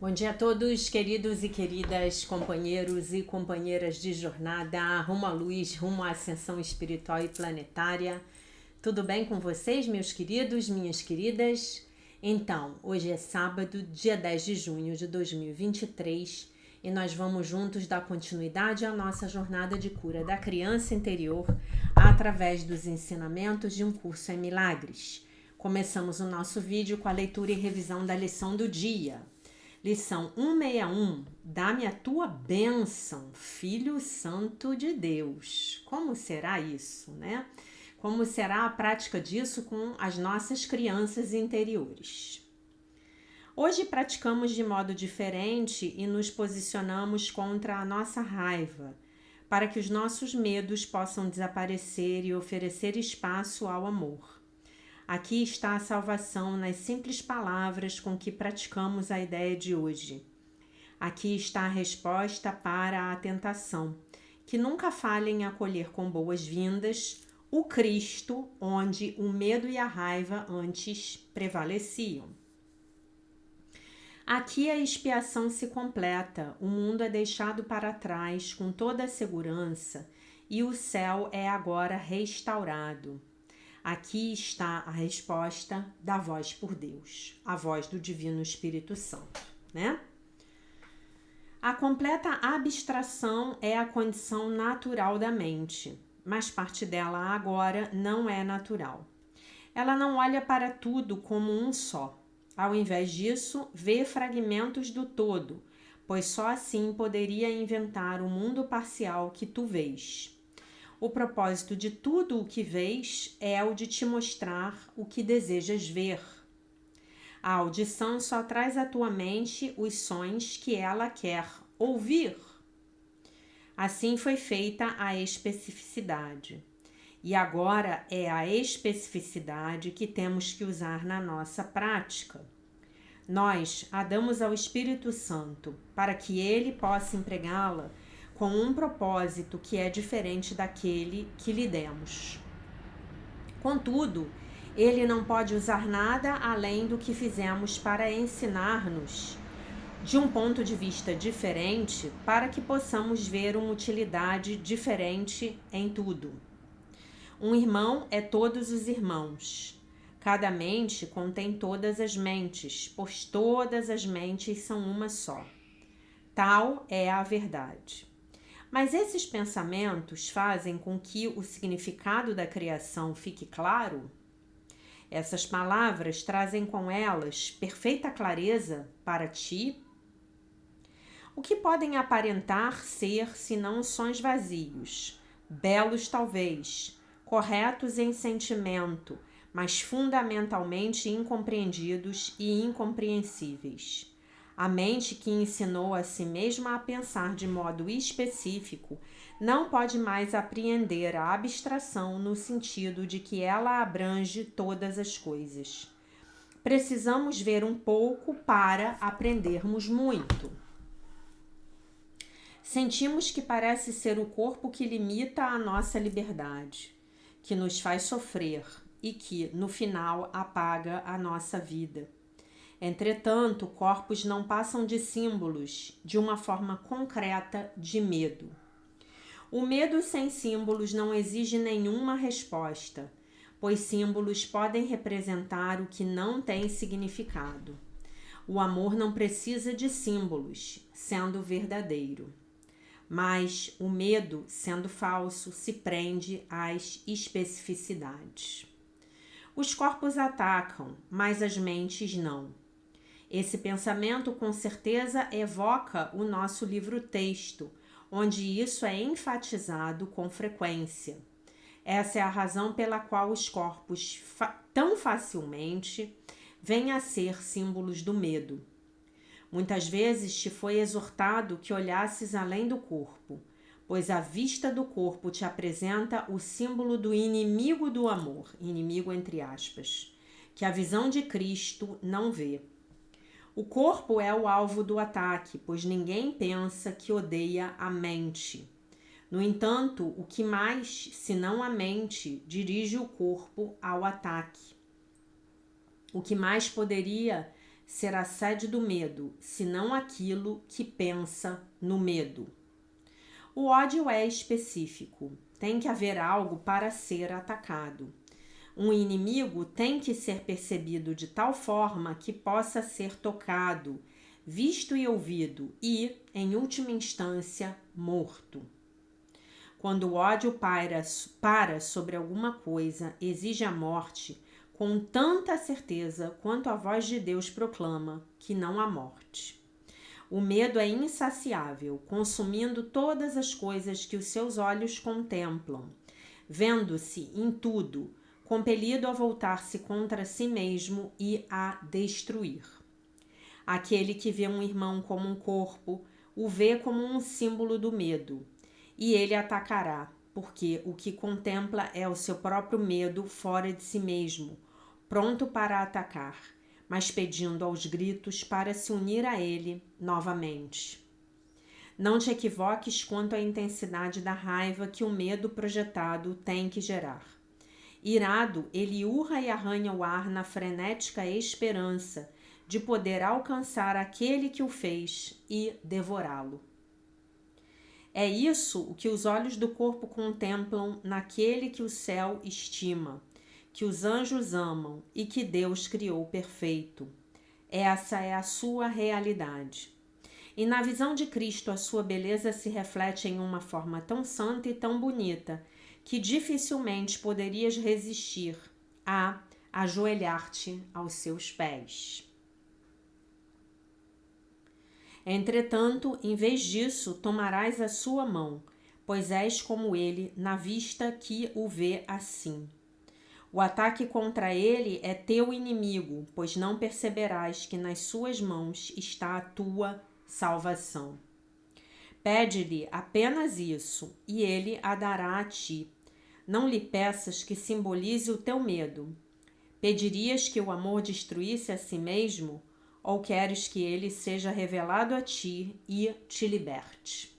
Bom dia a todos, queridos e queridas companheiros e companheiras de jornada rumo à luz, rumo à ascensão espiritual e planetária. Tudo bem com vocês, meus queridos, minhas queridas? Então, hoje é sábado, dia 10 de junho de 2023 e nós vamos juntos dar continuidade à nossa jornada de cura da criança interior através dos ensinamentos de um curso em milagres. Começamos o nosso vídeo com a leitura e revisão da lição do dia. Lição 161, dá-me a tua bênção, Filho Santo de Deus. Como será isso, né? Como será a prática disso com as nossas crianças interiores? Hoje praticamos de modo diferente e nos posicionamos contra a nossa raiva, para que os nossos medos possam desaparecer e oferecer espaço ao amor. Aqui está a salvação nas simples palavras com que praticamos a ideia de hoje. Aqui está a resposta para a tentação, que nunca falha em acolher com boas-vindas o Cristo, onde o medo e a raiva antes prevaleciam. Aqui a expiação se completa, o mundo é deixado para trás com toda a segurança e o céu é agora restaurado. Aqui está a resposta da voz por Deus, a voz do Divino Espírito Santo, né? A completa abstração é a condição natural da mente, mas parte dela agora não é natural. Ela não olha para tudo como um só. Ao invés disso, vê fragmentos do todo, pois só assim poderia inventar o mundo parcial que tu vês. O propósito de tudo o que vês é o de te mostrar o que desejas ver. A audição só traz à tua mente os sons que ela quer ouvir. Assim foi feita a especificidade. E agora é a especificidade que temos que usar na nossa prática. Nós a damos ao Espírito Santo para que ele possa empregá-la com um propósito que é diferente daquele que lhe demos. Contudo, ele não pode usar nada além do que fizemos para ensinar-nos de um ponto de vista diferente para que possamos ver uma utilidade diferente em tudo. Um irmão é todos os irmãos. Cada mente contém todas as mentes, pois todas as mentes são uma só. Tal é a verdade. Mas esses pensamentos fazem com que o significado da criação fique claro? Essas palavras trazem com elas perfeita clareza para ti? O que podem aparentar ser senão sons vazios, belos talvez, corretos em sentimento, mas fundamentalmente incompreendidos e incompreensíveis. A mente que ensinou a si mesma a pensar de modo específico não pode mais apreender a abstração no sentido de que ela abrange todas as coisas. Precisamos ver um pouco para aprendermos muito. Sentimos que parece ser o corpo que limita a nossa liberdade, que nos faz sofrer e que, no final, apaga a nossa vida. Entretanto, corpos não passam de símbolos de uma forma concreta de medo. O medo sem símbolos não exige nenhuma resposta, pois símbolos podem representar o que não tem significado. O amor não precisa de símbolos, sendo verdadeiro. Mas o medo, sendo falso, se prende às especificidades. Os corpos atacam, mas as mentes não. Esse pensamento com certeza evoca o nosso livro-texto, onde isso é enfatizado com frequência. Essa é a razão pela qual os corpos tão facilmente vêm a ser símbolos do medo. Muitas vezes te foi exortado que olhasses além do corpo, pois a vista do corpo te apresenta o símbolo do inimigo do amor, inimigo entre aspas, que a visão de Cristo não vê. O corpo é o alvo do ataque, pois ninguém pensa que odeia a mente. No entanto, o que mais, senão a mente, dirige o corpo ao ataque? O que mais poderia será sede do medo, senão aquilo que pensa no medo. O ódio é específico. Tem que haver algo para ser atacado. Um inimigo tem que ser percebido de tal forma que possa ser tocado, visto e ouvido e, em última instância, morto. Quando o ódio para sobre alguma coisa, exige a morte, com tanta certeza quanto a voz de Deus proclama que não há morte. O medo é insaciável, consumindo todas as coisas que os seus olhos contemplam, vendo-se em tudo, compelido a voltar-se contra si mesmo e a destruir. Aquele que vê um irmão como um corpo, o vê como um símbolo do medo, e ele atacará, porque o que contempla é o seu próprio medo fora de si mesmo, pronto para atacar, mas pedindo aos gritos para se unir a ele novamente. Não te equivoques quanto à intensidade da raiva que o medo projetado tem que gerar. Irado, ele urra e arranha o ar na frenética esperança de poder alcançar aquele que o fez e devorá-lo. É isso o que os olhos do corpo contemplam naquele que o céu estima, que os anjos amam e que Deus criou perfeito. Essa é a sua realidade. E na visão de Cristo, a sua beleza se reflete em uma forma tão santa e tão bonita que dificilmente poderias resistir a ajoelhar-te aos seus pés. Entretanto, em vez disso, tomarás a sua mão, pois és como ele, na vista que o vê assim. O ataque contra ele é teu inimigo, pois não perceberás que nas suas mãos está a tua salvação. Pede-lhe apenas isso, e ele a dará a ti. Não lhe peças que simbolize o teu medo. Pedirias que o amor destruísse a si mesmo? Ou queres que ele seja revelado a ti e te liberte?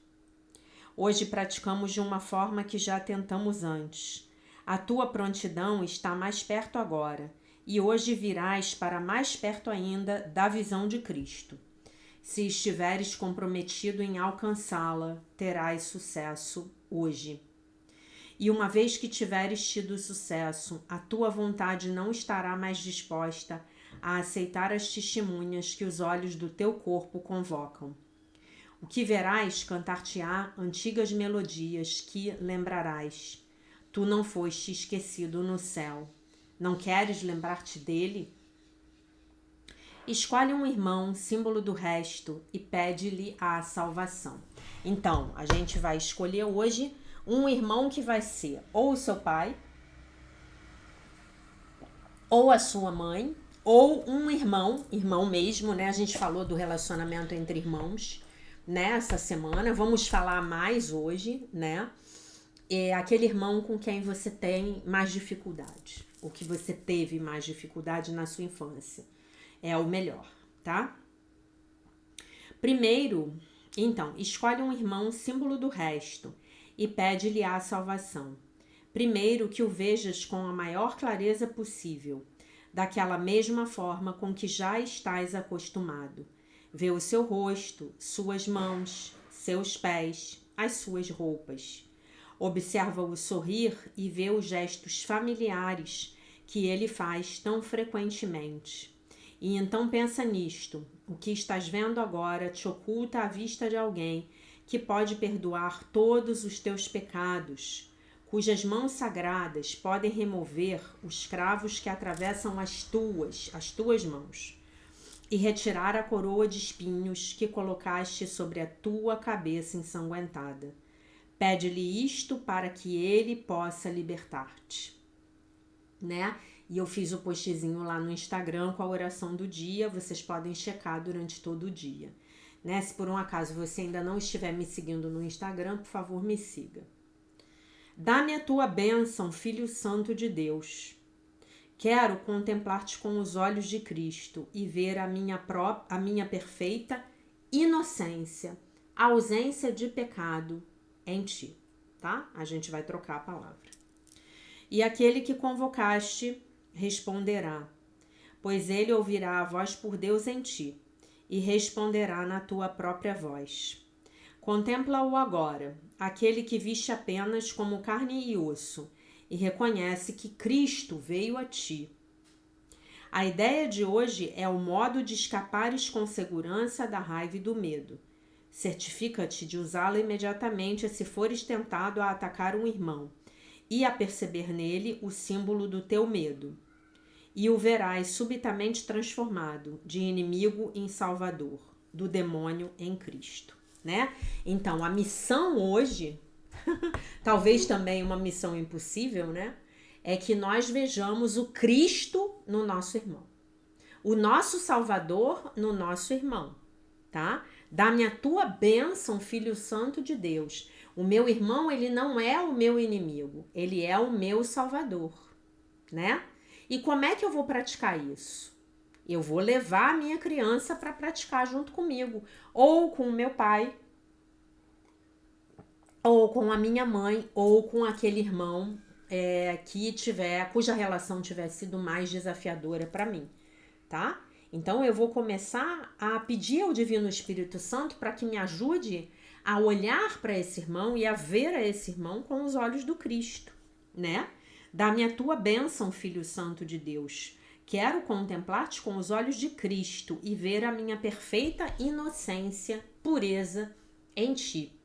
Hoje praticamos de uma forma que já tentamos antes. A tua prontidão está mais perto agora, e hoje virás para mais perto ainda da visão de Cristo. Se estiveres comprometido em alcançá-la, terás sucesso hoje. E uma vez que tiveres tido sucesso, a tua vontade não estará mais disposta a aceitar as testemunhas que os olhos do teu corpo convocam. O que verás cantar-te-á antigas melodias que lembrarás. Tu não foste esquecido no céu. Não queres lembrar-te dele? Escolhe um irmão, símbolo do resto, e pede-lhe a salvação. Então, a gente vai escolher hoje um irmão que vai ser ou o seu pai, ou a sua mãe, ou um irmão mesmo, né? A gente falou do relacionamento entre irmãos, né? Essa semana, vamos falar mais hoje, né? É aquele irmão com quem você tem mais dificuldade, ou que você teve mais dificuldade na sua infância. É o melhor, tá? Primeiro, então, escolhe um irmão símbolo do resto e pede-lhe a salvação. Primeiro, que o vejas com a maior clareza possível, daquela mesma forma com que já estás acostumado. Vê o seu rosto, suas mãos, seus pés, as suas roupas. Observa-o sorrir e vê os gestos familiares que ele faz tão frequentemente. E então pensa nisto: o que estás vendo agora te oculta à vista de alguém que pode perdoar todos os teus pecados, cujas mãos sagradas podem remover os cravos que atravessam as tuas mãos, e retirar a coroa de espinhos que colocaste sobre a tua cabeça ensanguentada. Pede-lhe isto para que ele possa libertar-te, né? E eu fiz o postzinho lá no Instagram com a oração do dia, vocês podem checar durante todo o dia, né? Se por um acaso você ainda não estiver me seguindo no Instagram, por favor, me siga. Dá-me a tua bênção, Filho Santo de Deus. Quero contemplar-te com os olhos de Cristo e ver a minha perfeita inocência, a ausência de pecado em ti, tá? A gente vai trocar a palavra. E aquele que convocaste responderá: pois ele ouvirá a voz por Deus em ti e responderá na tua própria voz. Contempla-o agora, aquele que viste apenas como carne e osso, e reconhece que Cristo veio a ti. A ideia de hoje é o modo de escapares com segurança da raiva e do medo. Certifica-te de usá-la imediatamente se fores tentado a atacar um irmão, e a perceber nele o símbolo do teu medo. E o verás subitamente transformado, de inimigo em salvador, do demônio em Cristo, né? Então, a missão hoje, talvez também uma missão impossível, né? É que nós vejamos o Cristo no nosso irmão. O nosso Salvador no nosso irmão, tá? Dá-me a tua bênção, Filho Santo de Deus. O meu irmão, ele não é o meu inimigo, ele é o meu Salvador, né? E como é que eu vou praticar isso? Eu vou levar a minha criança para praticar junto comigo, ou com o meu pai, ou com a minha mãe, ou com aquele irmão cuja relação tiver sido mais desafiadora para mim, tá? Então eu vou começar a pedir ao Divino Espírito Santo para que me ajude a olhar para esse irmão e a ver a esse irmão com os olhos do Cristo, né? Dá-me a tua bênção, Filho Santo de Deus. Quero contemplar-te com os olhos de Cristo e ver a minha perfeita inocência, pureza em ti.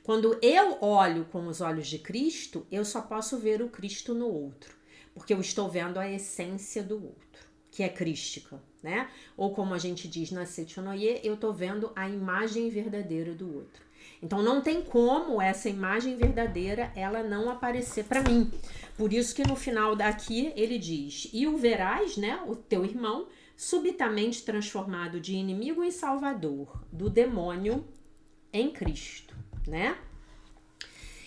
Quando eu olho com os olhos de Cristo, eu só posso ver o Cristo no outro, porque eu estou vendo a essência do outro, que é crística, né? Ou como a gente diz na Sechonoye, eu estou vendo a imagem verdadeira do outro. Então não tem como essa imagem verdadeira ela não aparecer para mim. Por isso que no final daqui ele diz: e o verás, né, o teu irmão, subitamente transformado de inimigo em salvador, do demônio em Cristo, né?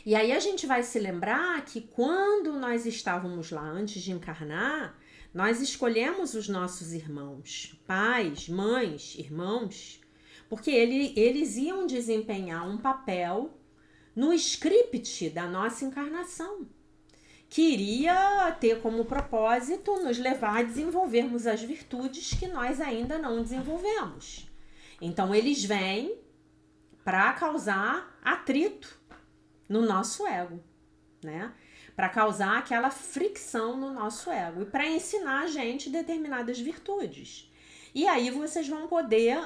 E aí a gente vai se lembrar que quando nós estávamos lá antes de encarnar, nós escolhemos os nossos irmãos, pais, mães, irmãos, porque eles iam desempenhar um papel no script da nossa encarnação, que iria ter como propósito nos levar a desenvolvermos as virtudes que nós ainda não desenvolvemos. Então eles vêm para causar atrito no nosso ego, né? Para causar aquela fricção no nosso ego e para ensinar a gente determinadas virtudes. E aí vocês vão poder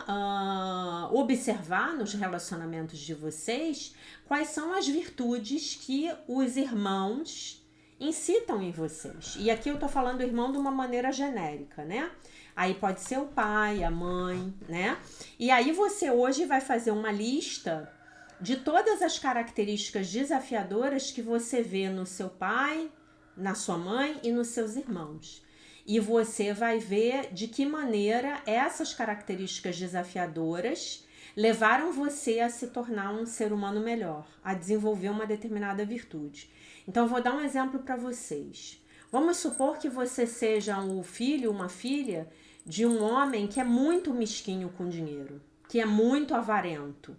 observar nos relacionamentos de vocês quais são as virtudes que os irmãos incitam em vocês. E aqui eu tô falando irmão de uma maneira genérica, né? Aí pode ser o pai, a mãe, né? E aí você hoje vai fazer uma lista de todas as características desafiadoras que você vê no seu pai, na sua mãe e nos seus irmãos. E você vai ver de que maneira essas características desafiadoras levaram você a se tornar um ser humano melhor, a desenvolver uma determinada virtude. Então, eu vou dar um exemplo para vocês. Vamos supor que você seja um filho, uma filha de um homem que é muito mesquinho com dinheiro, que é muito avarento.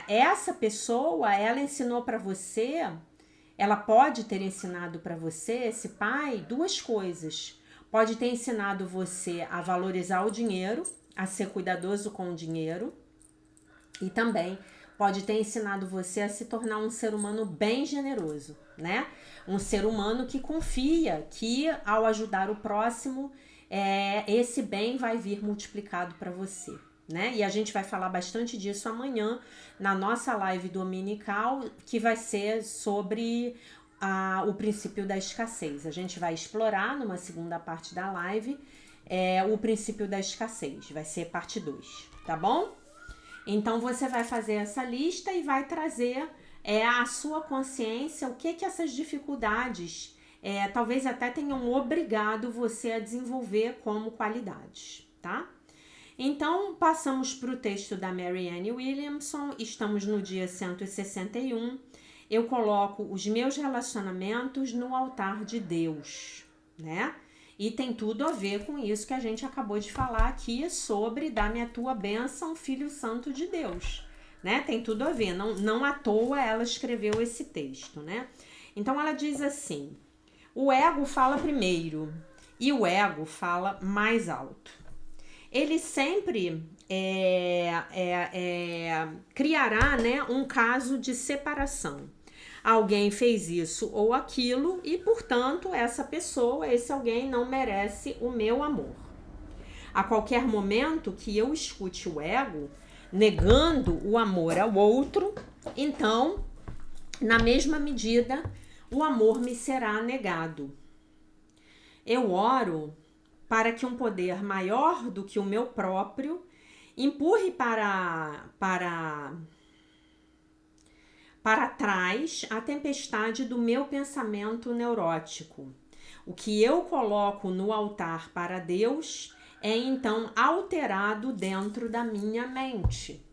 Essa pessoa, ela ensinou para você, ela pode ter ensinado para você, esse pai, duas coisas. Pode ter ensinado você a valorizar o dinheiro, a ser cuidadoso com o dinheiro, e também pode ter ensinado você a se tornar um ser humano bem generoso, né? Um ser humano que confia que ao ajudar o próximo, esse bem vai vir multiplicado para você, né? E a gente vai falar bastante disso amanhã na nossa live dominical, que vai ser sobre o princípio da escassez. A gente vai explorar numa segunda parte da live o princípio da escassez. Vai ser parte 2, tá bom? Então você vai fazer essa lista e vai trazer a sua consciência, o que essas dificuldades talvez até tenham obrigado você a desenvolver como qualidades, tá? Então, passamos para o texto da Marianne Williamson, estamos no dia 161. Eu coloco os meus relacionamentos no altar de Deus, né? E tem tudo a ver com isso que a gente acabou de falar aqui sobre dá-me a tua bênção, Filho Santo de Deus, né? Tem tudo a ver, não à toa ela escreveu esse texto, né? Então ela diz assim: o ego fala primeiro e o ego fala mais alto. Ele sempre criará, né, um caso de separação. Alguém fez isso ou aquilo e, portanto, essa pessoa, esse alguém não merece o meu amor. A qualquer momento que eu escute o ego negando o amor ao outro, então, na mesma medida, o amor me será negado. Eu oro para que um poder maior do que o meu próprio empurre para trás a tempestade do meu pensamento neurótico. O que eu coloco no altar para Deus é então alterado dentro da minha mente.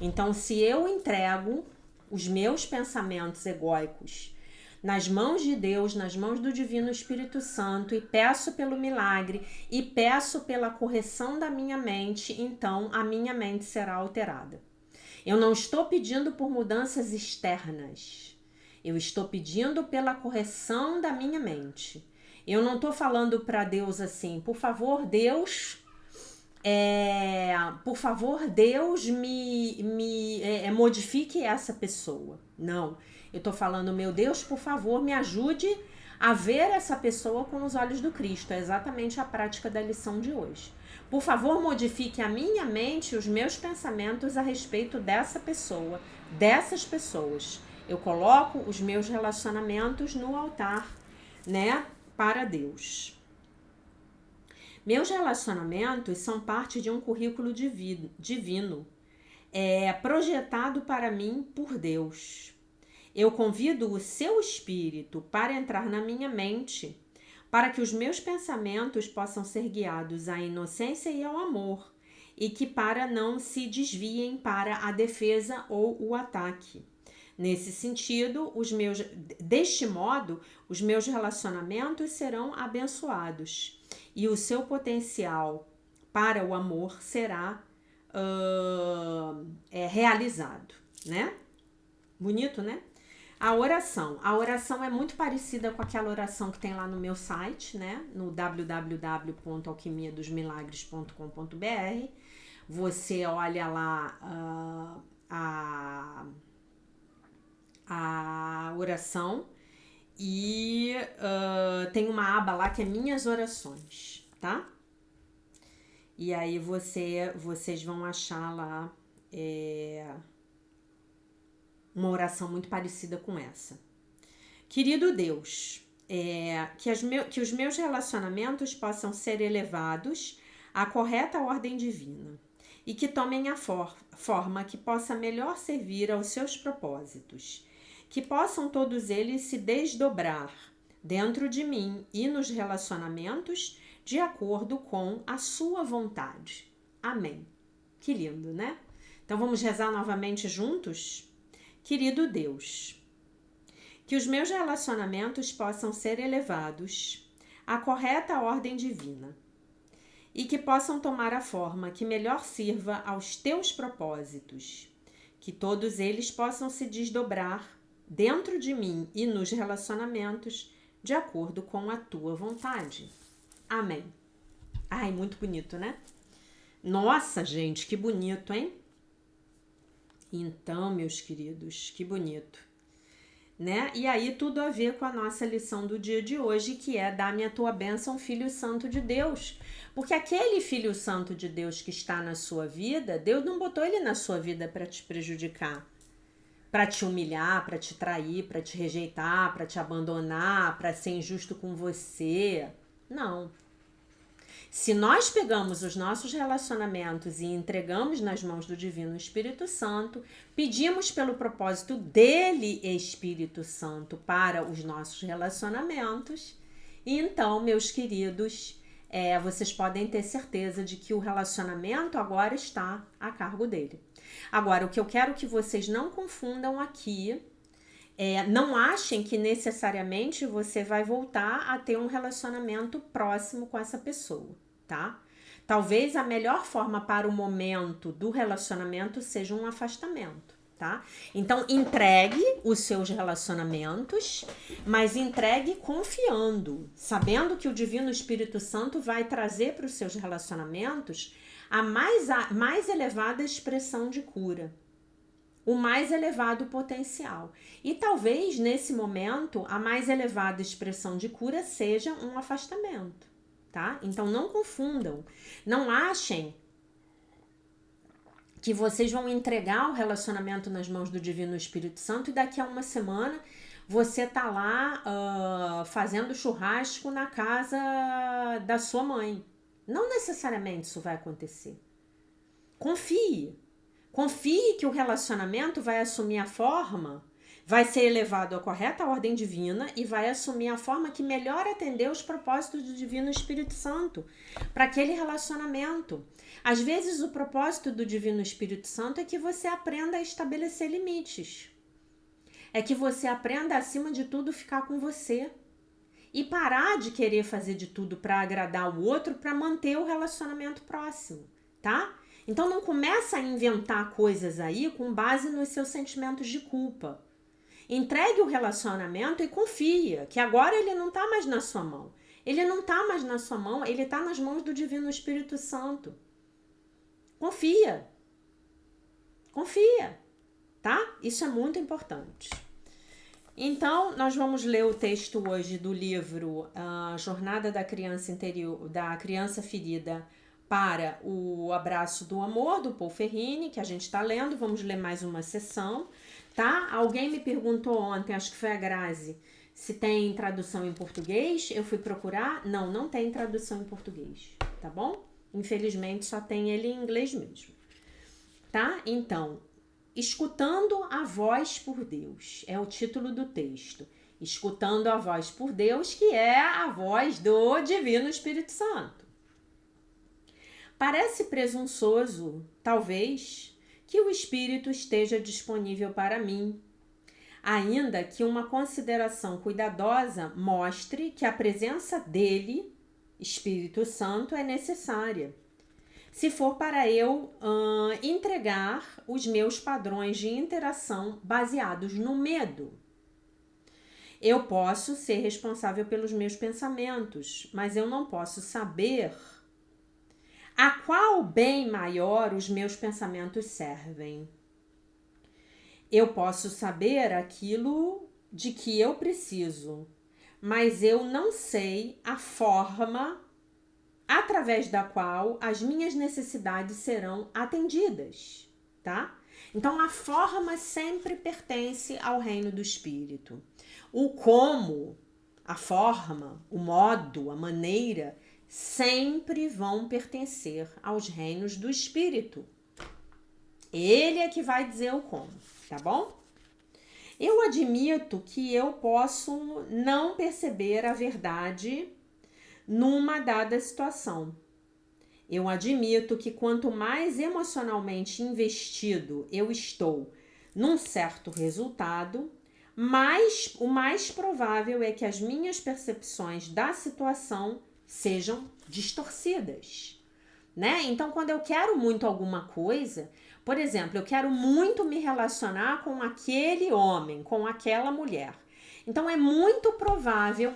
Então, se eu entrego os meus pensamentos egóicos nas mãos de Deus, nas mãos do Divino Espírito Santo, e peço pelo milagre, e peço pela correção da minha mente, então a minha mente será alterada. Eu não estou pedindo por mudanças externas, eu estou pedindo pela correção da minha mente. Eu não estou falando para Deus assim, por favor, Deus, modifique essa pessoa. Não, eu estou falando, meu Deus, por favor, me ajude a ver essa pessoa com os olhos do Cristo. É exatamente a prática da lição de hoje. Por favor, modifique a minha mente e os meus pensamentos a respeito dessa pessoa, dessas pessoas. Eu coloco os meus relacionamentos no altar, né, para Deus. Meus relacionamentos são parte de um currículo divino, projetado para mim por Deus. Eu convido o seu espírito para entrar na minha mente, para que os meus pensamentos possam ser guiados à inocência e ao amor, e que para não se desviem para a defesa ou o ataque. Nesse sentido, deste modo, os meus relacionamentos serão abençoados e o seu potencial para o amor será realizado, né? Bonito, né? A oração é muito parecida com aquela oração que tem lá no meu site, né? No www.alquimiadosmilagres.com.br. Você olha lá a oração e tem uma aba lá que é minhas orações, tá? E aí vocês vão achar lá uma oração muito parecida com essa. Querido Deus, que os meus relacionamentos possam ser elevados à correta ordem divina e que tomem a forma que possa melhor servir aos seus propósitos. Que possam todos eles se desdobrar dentro de mim e nos relacionamentos de acordo com a sua vontade. Amém. Que lindo, né? Então vamos rezar novamente juntos? Querido Deus, que os meus relacionamentos possam ser elevados à correta ordem divina e que possam tomar a forma que melhor sirva aos teus propósitos. Que todos eles possam se desdobrar dentro de mim e nos relacionamentos de acordo com a tua vontade. Amém. Ai, muito bonito, né? Nossa, gente, que bonito, hein? Então, meus queridos, que bonito, né? E aí tudo a ver com a nossa lição do dia de hoje, que é dá-me a tua bênção, Filho Santo de Deus. Porque aquele Filho Santo de Deus que está na sua vida, Deus não botou ele na sua vida para te prejudicar, para te humilhar, para te trair, para te rejeitar, para te abandonar, para ser injusto com você. Não. Se nós pegamos os nossos relacionamentos e entregamos nas mãos do Divino Espírito Santo, pedimos pelo propósito dele, Espírito Santo, para os nossos relacionamentos, e então, meus queridos, vocês podem ter certeza de que o relacionamento agora está a cargo dele. Agora, o que eu quero que vocês não confundam aqui, não achem que necessariamente você vai voltar a ter um relacionamento próximo com essa pessoa, tá? Talvez a melhor forma para o momento do relacionamento seja um afastamento, tá? Então, entregue os seus relacionamentos, mas entregue confiando, sabendo que o Divino Espírito Santo vai trazer para os seus relacionamentos a mais elevada expressão de cura, o mais elevado potencial. E talvez, nesse momento, a mais elevada expressão de cura seja um afastamento, tá? Então, não confundam, não achem que vocês vão entregar o relacionamento nas mãos do Divino Espírito Santo e daqui a uma semana você tá lá fazendo churrasco na casa da sua mãe. Não necessariamente isso vai acontecer. Confie. Confie que o relacionamento vai assumir a forma, vai ser elevado à correta ordem divina e vai assumir a forma que melhor atender os propósitos do Divino Espírito Santo para aquele relacionamento. Às vezes o propósito do Divino Espírito Santo é que você aprenda a estabelecer limites. É que você aprenda, acima de tudo, ficar com você. E parar de querer fazer de tudo para agradar o outro para manter o relacionamento próximo, tá? Então não começa a inventar coisas aí com base nos seus sentimentos de culpa. Entregue o relacionamento e confia que agora ele não tá mais na sua mão. Ele não tá mais na sua mão, ele tá nas mãos do Divino Espírito Santo. Confia. Confia, tá? Isso é muito importante. Então, nós vamos ler o texto hoje do livro A Jornada da Criança Interior, da Criança Ferida para o Abraço do Amor, do Paul Ferrini, que a gente está lendo. Vamos ler mais uma sessão, tá? Alguém me perguntou ontem, acho que foi a Grazi, se tem tradução em português. Eu fui procurar. Não, não tem tradução em português, tá bom? Infelizmente, só tem ele em inglês mesmo, tá? Então, Escutando a Voz por Deus é o título do texto. Escutando a Voz por Deus, que é a voz do Divino Espírito Santo. Parece presunçoso, talvez, que o Espírito esteja disponível para mim, ainda que uma consideração cuidadosa mostre que a presença dele, Espírito Santo, é necessária. Se for para eu entregar os meus padrões de interação baseados no medo. Eu posso ser responsável pelos meus pensamentos, mas eu não posso saber a qual bem maior os meus pensamentos servem. Eu posso saber aquilo de que eu preciso, mas eu não sei a forma através da qual as minhas necessidades serão atendidas, tá? Então, a forma sempre pertence ao reino do Espírito. O como, a forma, o modo, a maneira, sempre vão pertencer aos reinos do Espírito. Ele é que vai dizer o como, tá bom? Eu admito que eu posso não perceber a verdade numa dada situação. Eu admito que quanto mais emocionalmente investido eu estou num certo resultado, o mais provável é que as minhas percepções da situação sejam distorcidas, né? Então, quando eu quero muito alguma coisa, por exemplo, eu quero muito me relacionar com aquele homem, com aquela mulher. Então, é muito provável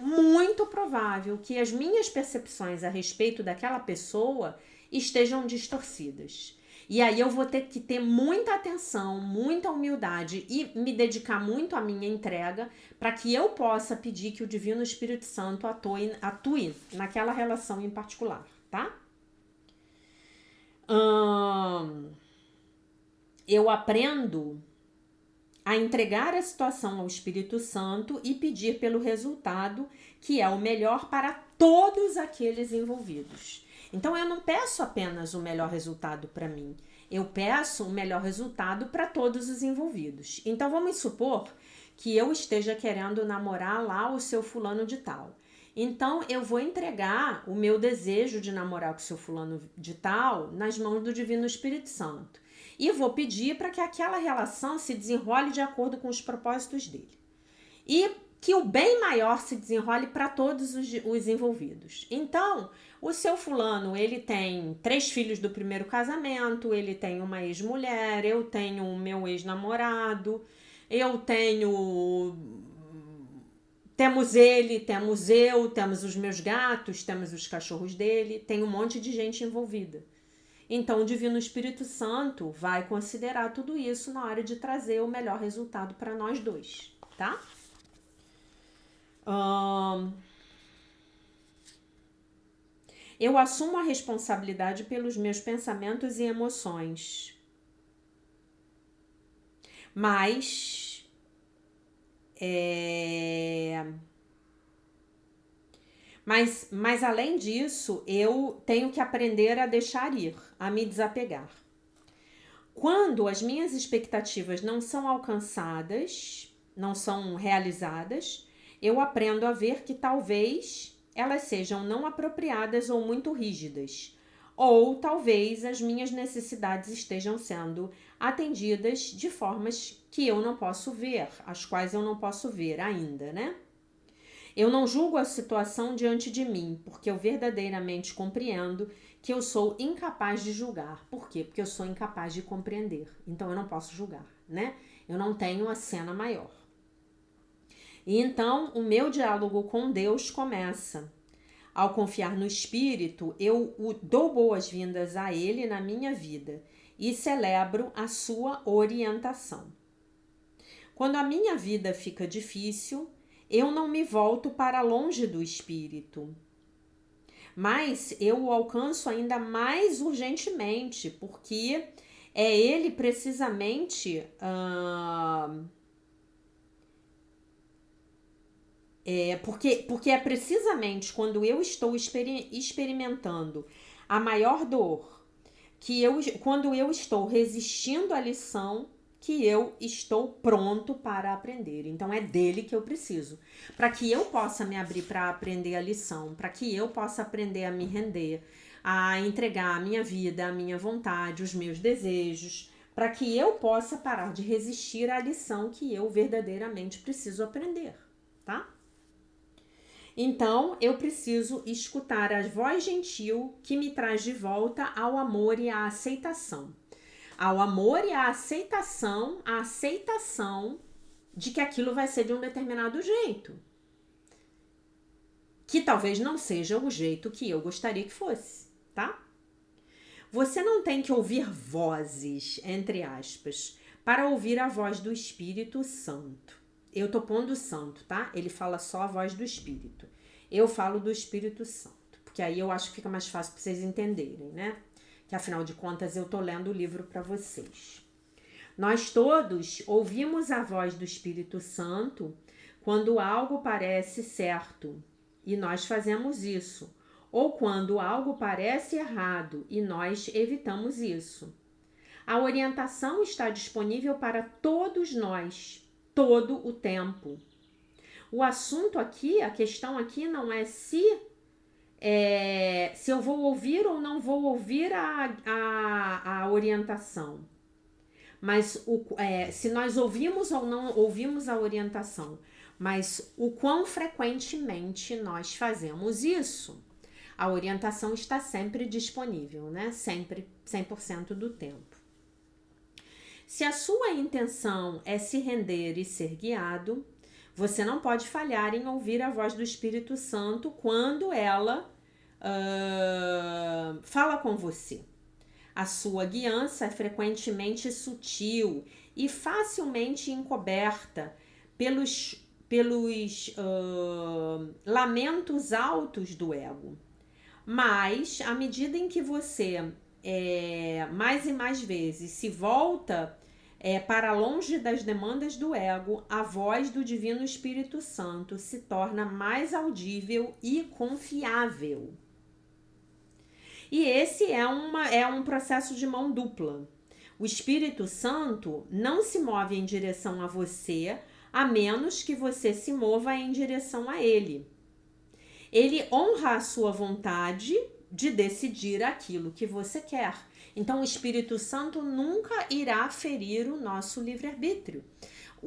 que as minhas percepções a respeito daquela pessoa estejam distorcidas. E aí eu vou ter que ter muita atenção, muita humildade e me dedicar muito à minha entrega para que eu possa pedir que o Divino Espírito Santo atue naquela relação em particular, tá? Eu aprendo a entregar a situação ao Espírito Santo e pedir pelo resultado que é o melhor para todos aqueles envolvidos. Então, eu não peço apenas o melhor resultado para mim, eu peço o melhor resultado para todos os envolvidos. Então, vamos supor que eu esteja querendo namorar lá o seu fulano de tal. Então, eu vou entregar o meu desejo de namorar com o seu fulano de tal nas mãos do Divino Espírito Santo. E vou pedir para que aquela relação se desenrole de acordo com os propósitos dele. E que o bem maior se desenrole para todos os envolvidos. Então, o seu fulano, ele tem 3 filhos do primeiro casamento, ele tem uma ex-mulher, eu tenho o meu ex-namorado, eu tenho... Temos ele, temos eu, temos os meus gatos, temos os cachorros dele, tem um monte de gente envolvida. Então, o Divino Espírito Santo vai considerar tudo isso na hora de trazer o melhor resultado para nós dois, tá? Eu assumo a responsabilidade pelos meus pensamentos e emoções. Mas além disso, eu tenho que aprender a deixar ir, a me desapegar. Quando as minhas expectativas não são alcançadas, não são realizadas, eu aprendo a ver que talvez elas sejam não apropriadas ou muito rígidas, ou talvez as minhas necessidades estejam sendo atendidas de formas que eu não posso ver, as quais eu não posso ver ainda, né? Eu não julgo a situação diante de mim, porque eu verdadeiramente compreendo que eu sou incapaz de julgar. Por quê? Porque eu sou incapaz de compreender. Então eu não posso julgar, né? Eu não tenho a cena maior. E então o meu diálogo com Deus começa. Ao confiar no Espírito, eu dou boas-vindas a Ele na minha vida e celebro a sua orientação. Quando a minha vida fica difícil, eu não me volto para longe do Espírito, mas eu o alcanço ainda mais urgentemente, porque é Ele precisamente... Porque é precisamente quando eu estou experimentando a maior dor, quando eu estou resistindo à lição, que eu estou pronto para aprender. Então é dele que eu preciso, para que eu possa me abrir para aprender a lição, para que eu possa aprender a me render, a entregar a minha vida, a minha vontade, os meus desejos, para que eu possa parar de resistir à lição que eu verdadeiramente preciso aprender, tá? Então, eu preciso escutar a voz gentil que me traz de volta ao amor e à aceitação. Ao amor e à aceitação de que aquilo vai ser de um determinado jeito. Que talvez não seja o jeito que eu gostaria que fosse, tá? Você não tem que ouvir vozes, entre aspas, para ouvir a voz do Espírito Santo. Eu tô pondo santo, tá? Ele fala só a voz do Espírito. Eu falo do Espírito Santo, porque aí eu acho que fica mais fácil para vocês entenderem, né? Que afinal de contas eu tô lendo o livro para vocês. Nós todos ouvimos a voz do Espírito Santo quando algo parece certo e nós fazemos isso, ou quando algo parece errado e nós evitamos isso. A orientação está disponível para todos nós, todo o tempo. O assunto aqui, a questão aqui não é se eu vou ouvir ou não vou ouvir a orientação, mas se nós ouvimos ou não ouvimos a orientação, mas o quão frequentemente nós fazemos isso. A orientação está sempre disponível, né? Sempre, 100% do tempo. Se a sua intenção é se render e ser guiado, você não pode falhar em ouvir a voz do Espírito Santo quando ela fala com você. A sua guiança é frequentemente sutil e facilmente encoberta pelos lamentos altos do ego. Mas, à medida em que você mais e mais vezes se volta para longe das demandas do ego, a voz do Divino Espírito Santo se torna mais audível e confiável. E esse é um processo de mão dupla. O Espírito Santo não se move em direção a você, a menos que você se mova em direção a ele. Ele honra a sua vontade de decidir aquilo que você quer. Então, o Espírito Santo nunca irá ferir o nosso livre-arbítrio.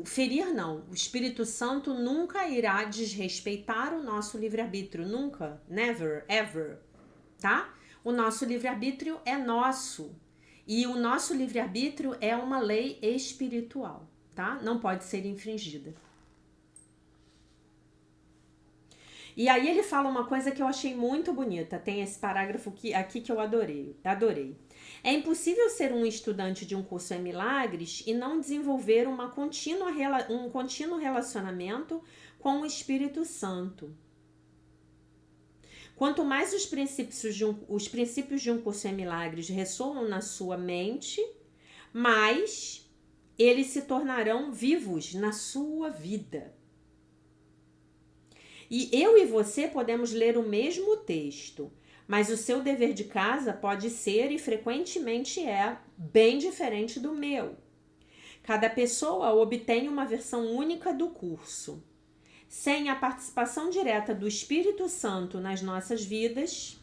Ferir não, o Espírito Santo nunca irá desrespeitar o nosso livre-arbítrio, nunca, never, ever, tá? O nosso livre-arbítrio é nosso, e o nosso livre-arbítrio é uma lei espiritual, tá? Não pode ser infringida. E aí ele fala uma coisa que eu achei muito bonita, tem esse parágrafo aqui que eu adorei. É impossível ser um estudante de um curso em milagres e não desenvolver um contínuo relacionamento com o Espírito Santo. Quanto mais os princípios de um curso em milagres ressoam na sua mente, mais eles se tornarão vivos na sua vida. E eu e você podemos ler o mesmo texto, mas o seu dever de casa pode ser, e frequentemente é, bem diferente do meu. Cada pessoa obtém uma versão única do curso. Sem a participação direta do Espírito Santo nas nossas vidas,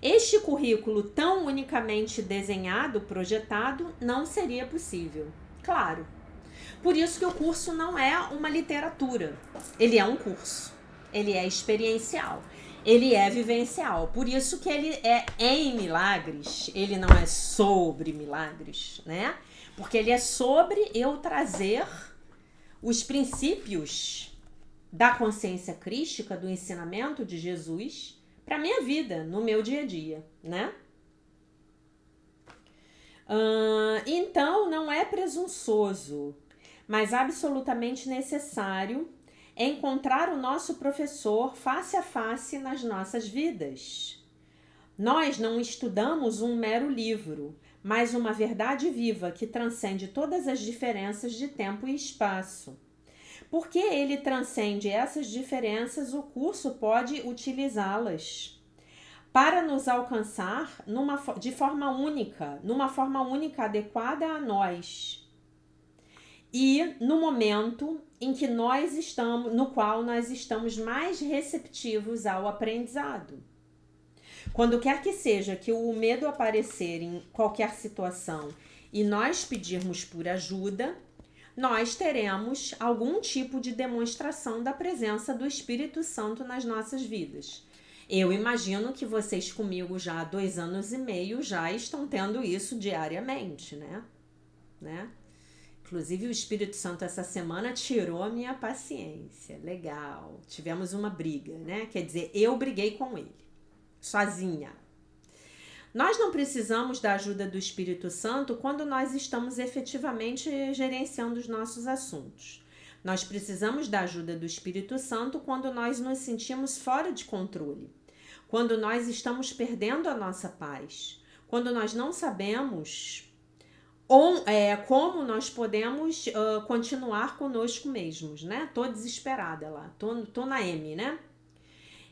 este currículo tão unicamente desenhado, projetado, não seria possível. Claro. Por isso que o curso não é uma literatura, ele é um curso, ele é experiencial, ele é vivencial. Por isso que ele é em milagres, ele não é sobre milagres, né? Porque ele é sobre eu trazer os princípios da consciência crística, do ensinamento de Jesus para minha vida, no meu dia a dia, né? Então, não é presunçoso, mas absolutamente necessário encontrar o nosso professor face a face nas nossas vidas. Nós não estudamos um mero livro, mas uma verdade viva que transcende todas as diferenças de tempo e espaço. Porque ele transcende essas diferenças, o curso pode utilizá-las para nos alcançar de forma única, numa forma única adequada a nós. E no momento em que no qual nós estamos mais receptivos ao aprendizado. Quando quer que seja que o medo aparecer em qualquer situação e nós pedirmos por ajuda, nós teremos algum tipo de demonstração da presença do Espírito Santo nas nossas vidas. Eu imagino que vocês comigo já há 2 anos e meio já estão tendo isso diariamente, né? Inclusive o Espírito Santo essa semana tirou a minha paciência. Legal. Tivemos uma briga, né? Quer dizer, eu briguei com ele, sozinha. Nós não precisamos da ajuda do Espírito Santo quando nós estamos efetivamente gerenciando os nossos assuntos. Nós precisamos da ajuda do Espírito Santo quando nós nos sentimos fora de controle, quando nós estamos perdendo a nossa paz, quando nós não sabemos como nós podemos continuar conosco mesmos, né? Tô desesperada lá, tô na M, né?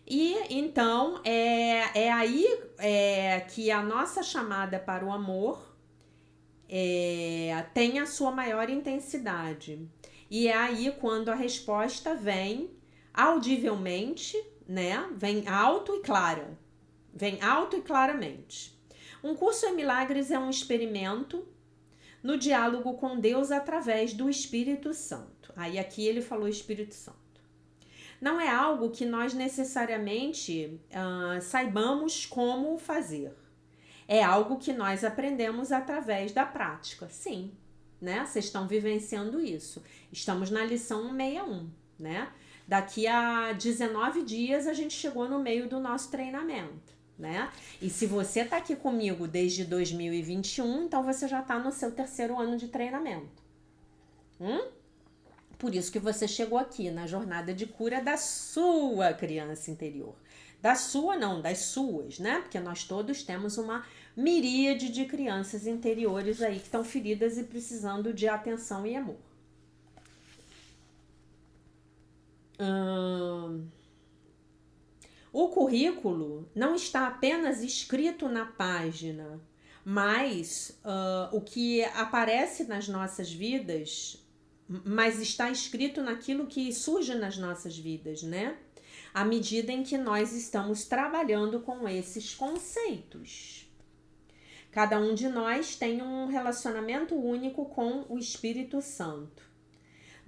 E então é aí que a nossa chamada para o amor tem a sua maior intensidade. E é aí quando a resposta vem audivelmente, né? Vem alto e clara. Vem alto e claramente. Um curso em milagres é um experimento no diálogo com Deus através do Espírito Santo. Aí aqui ele falou Espírito Santo. Não é algo que nós necessariamente saibamos como fazer. É algo que nós aprendemos através da prática. Sim, né? Vocês estão vivenciando isso. Estamos na lição 161, né? Daqui a 19 dias a gente chegou no meio do nosso treinamento, né? E se você tá aqui comigo desde 2021, então você já tá no seu 3º ano de treinamento. Por isso que você chegou aqui na jornada de cura da sua criança interior. Da sua não, das suas, né? Porque nós todos temos uma miríade de crianças interiores aí que estão feridas e precisando de atenção e amor. O currículo não está apenas escrito na página, mas o que aparece nas nossas vidas, mas está escrito naquilo que surge nas nossas vidas, né? À medida em que nós estamos trabalhando com esses conceitos. Cada um de nós tem um relacionamento único com o Espírito Santo.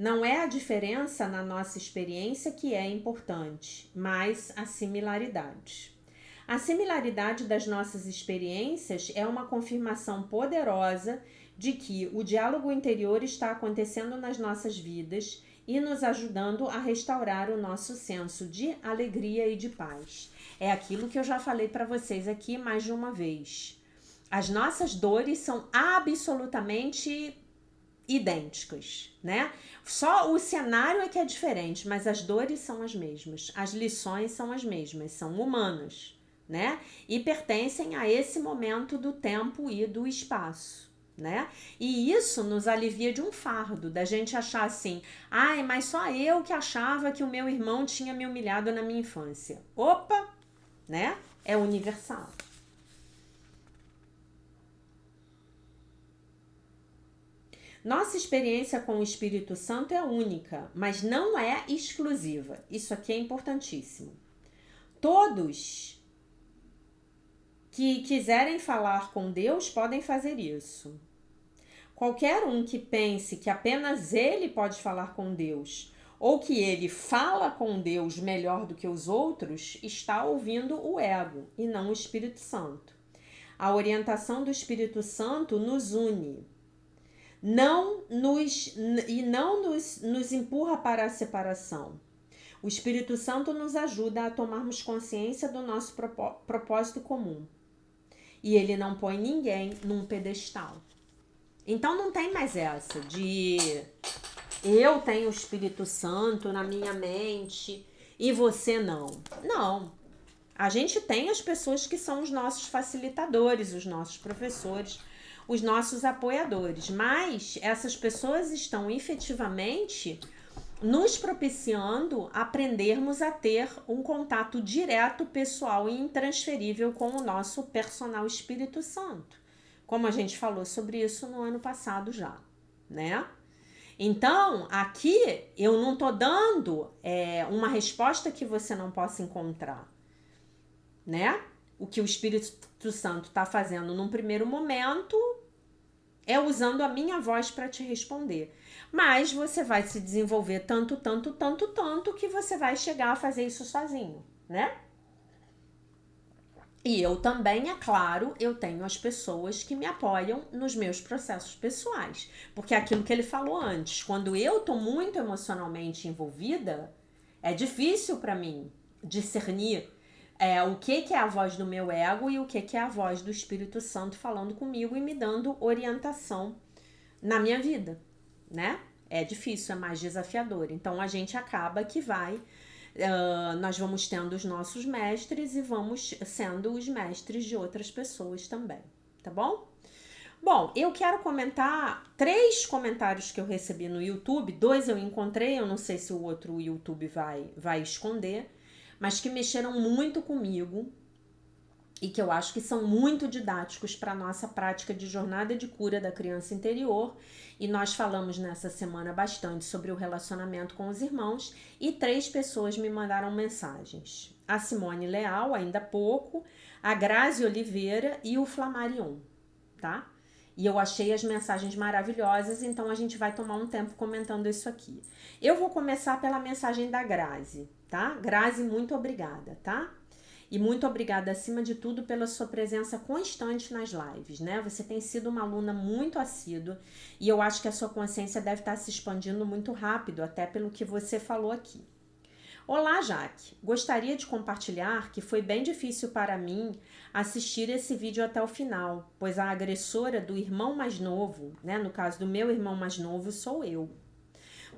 Não é a diferença na nossa experiência que é importante, mas a similaridade. A similaridade das nossas experiências é uma confirmação poderosa de que o diálogo interior está acontecendo nas nossas vidas e nos ajudando a restaurar o nosso senso de alegria e de paz. É aquilo que eu já falei para vocês aqui mais de uma vez. As nossas dores são absolutamente idênticas, né? Só o cenário é que é diferente, mas as dores são as mesmas, as lições são as mesmas, são humanas, né? E pertencem a esse momento do tempo e do espaço, né? E isso nos alivia de um fardo, da gente achar assim, ai, mas só eu que achava que o meu irmão tinha me humilhado na minha infância. Opa, né? É universal. Nossa experiência com o Espírito Santo é única, mas não é exclusiva. Isso aqui é importantíssimo. Todos que quiserem falar com Deus podem fazer isso. Qualquer um que pense que apenas ele pode falar com Deus ou que ele fala com Deus melhor do que os outros está ouvindo o ego e não o Espírito Santo. A orientação do Espírito Santo nos une. Não nos empurra para a separação. O Espírito Santo nos ajuda a tomarmos consciência do nosso propósito comum. E ele não põe ninguém num pedestal. Então não tem mais essa de eu tenho o Espírito Santo na minha mente e você não. Não. A gente tem as pessoas que são os nossos facilitadores, os nossos professores, os nossos apoiadores, mas essas pessoas estão efetivamente nos propiciando aprendermos a ter um contato direto, pessoal e intransferível com o nosso personal Espírito Santo, como a gente falou sobre isso no ano passado já, né? Então, aqui eu não tô dando uma resposta que você não possa encontrar, né? O que o Espírito Santo está fazendo num primeiro momento é usando a minha voz para te responder. Mas você vai se desenvolver tanto que você vai chegar a fazer isso sozinho, né? E eu também, é claro, eu tenho as pessoas que me apoiam nos meus processos pessoais. Porque é aquilo que ele falou antes, quando eu tô muito emocionalmente envolvida, é difícil para mim discernir o que é a voz do meu ego e o que é a voz do Espírito Santo falando comigo e me dando orientação na minha vida, né? É difícil, é mais desafiador. Então a gente acaba que nós vamos tendo os nossos mestres e vamos sendo os mestres de outras pessoas também, tá bom? Bom, eu quero comentar 3 comentários que eu recebi no YouTube, 2 eu encontrei, eu não sei se o outro o YouTube vai esconder, mas que mexeram muito comigo e que eu acho que são muito didáticos para a nossa prática de jornada de cura da criança interior. E nós falamos nessa semana bastante sobre o relacionamento com os irmãos e 3 pessoas me mandaram mensagens. A Simone Leal, ainda há pouco, a Grazi Oliveira e o Flamarion, tá? E eu achei as mensagens maravilhosas, então a gente vai tomar um tempo comentando isso aqui. Eu vou começar pela mensagem da Grazi, tá? Grazi, muito obrigada, tá? E muito obrigada, acima de tudo, pela sua presença constante nas lives, né? Você tem sido uma aluna muito assídua e eu acho que a sua consciência deve estar se expandindo muito rápido, até pelo que você falou aqui. Olá, Jaque. Gostaria de compartilhar que foi bem difícil para mim assistir esse vídeo até o final, pois a agressora do irmão mais novo, né? No caso do meu irmão mais novo, sou eu.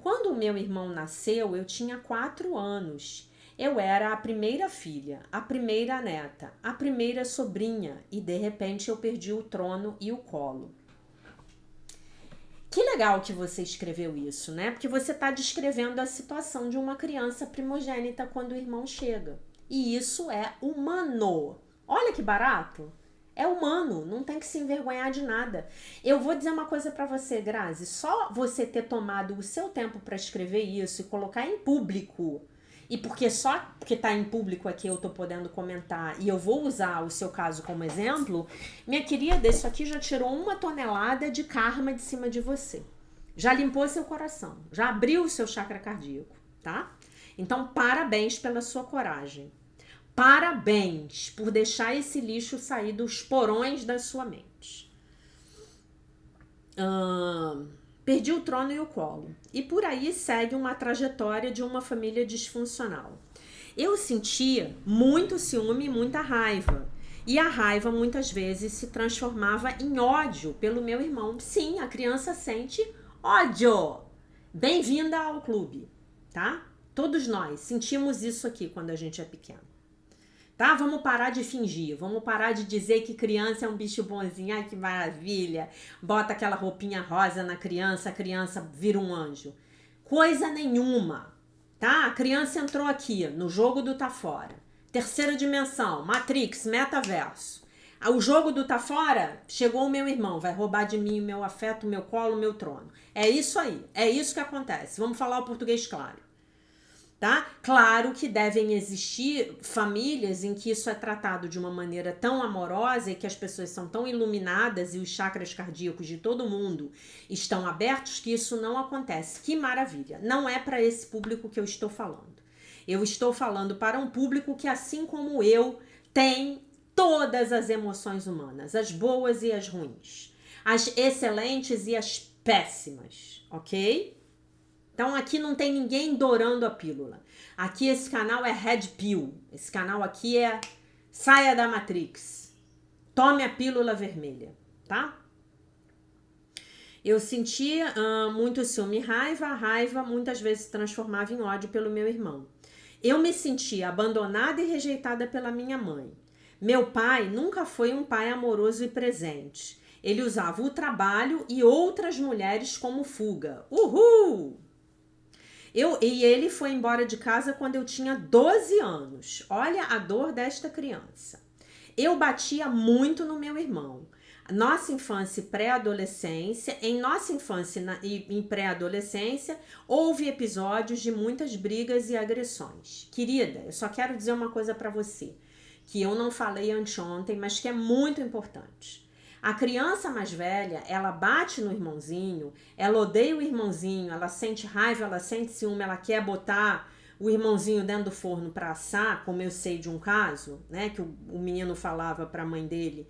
Quando o meu irmão nasceu, eu tinha 4 anos. Eu era a primeira filha, a primeira neta, a primeira sobrinha e de repente eu perdi o trono e o colo. Que legal que você escreveu isso, né? Porque você está descrevendo a situação de uma criança primogênita quando o irmão chega. E isso é humano. Olha que barato. É humano, não tem que se envergonhar de nada. Eu vou dizer uma coisa pra você, Grazi. Só você ter tomado o seu tempo pra escrever isso e colocar em público, e só porque tá em público aqui eu tô podendo comentar e eu vou usar o seu caso como exemplo, minha querida, isso aqui já tirou 1 tonelada de karma de cima de você. Já limpou seu coração, já abriu o seu chakra cardíaco, tá? Então, parabéns pela sua coragem. Parabéns por deixar esse lixo sair dos porões da sua mente. Perdi o trono e o colo. E por aí segue uma trajetória de uma família disfuncional. Eu sentia muito ciúme e muita raiva. E a raiva muitas vezes se transformava em ódio pelo meu irmão. Sim, a criança sente ódio. Bem-vinda ao clube, tá? Todos nós sentimos isso aqui quando a gente é pequeno. Tá? Vamos parar de fingir, vamos parar de dizer que criança é um bicho bonzinho, ai que maravilha, bota aquela roupinha rosa na criança, a criança vira um anjo. Coisa nenhuma, tá? A criança entrou aqui no jogo do tá fora. Terceira dimensão, Matrix, metaverso. O jogo do tá fora, chegou o meu irmão, vai roubar de mim o meu afeto, o meu colo, o meu trono. É isso aí, é isso que acontece. Vamos falar o português claro. Tá? Claro que devem existir famílias em que isso é tratado de uma maneira tão amorosa e que as pessoas são tão iluminadas e os chakras cardíacos de todo mundo estão abertos que isso não acontece. Que maravilha! Não é para esse público que eu estou falando. Eu estou falando para um público que, assim como eu, tem todas as emoções humanas, as boas e as ruins, as excelentes e as péssimas, ok? Então aqui não tem ninguém dourando a pílula. Aqui esse canal é Red Pill. Esse canal aqui é saia da Matrix. Tome a pílula vermelha, tá? Eu sentia muito ciúme e raiva. A raiva muitas vezes se transformava em ódio pelo meu irmão. Eu me sentia abandonada e rejeitada pela minha mãe. Meu pai nunca foi um pai amoroso e presente. Ele usava o trabalho e outras mulheres como fuga. Uhul! E ele foi embora de casa quando eu tinha 12 anos. Olha a dor desta criança. Eu batia muito no meu irmão. Nossa infância e pré-adolescência, em nossa infância e em pré-adolescência, houve episódios de muitas brigas e agressões. Querida, eu só quero dizer uma coisa para você, que eu não falei anteontem, mas que é muito importante. A criança mais velha, ela bate no irmãozinho, ela odeia o irmãozinho, ela sente raiva, ela sente ciúme, ela quer botar o irmãozinho dentro do forno para assar, como eu sei de um caso, né, que o menino falava para a mãe dele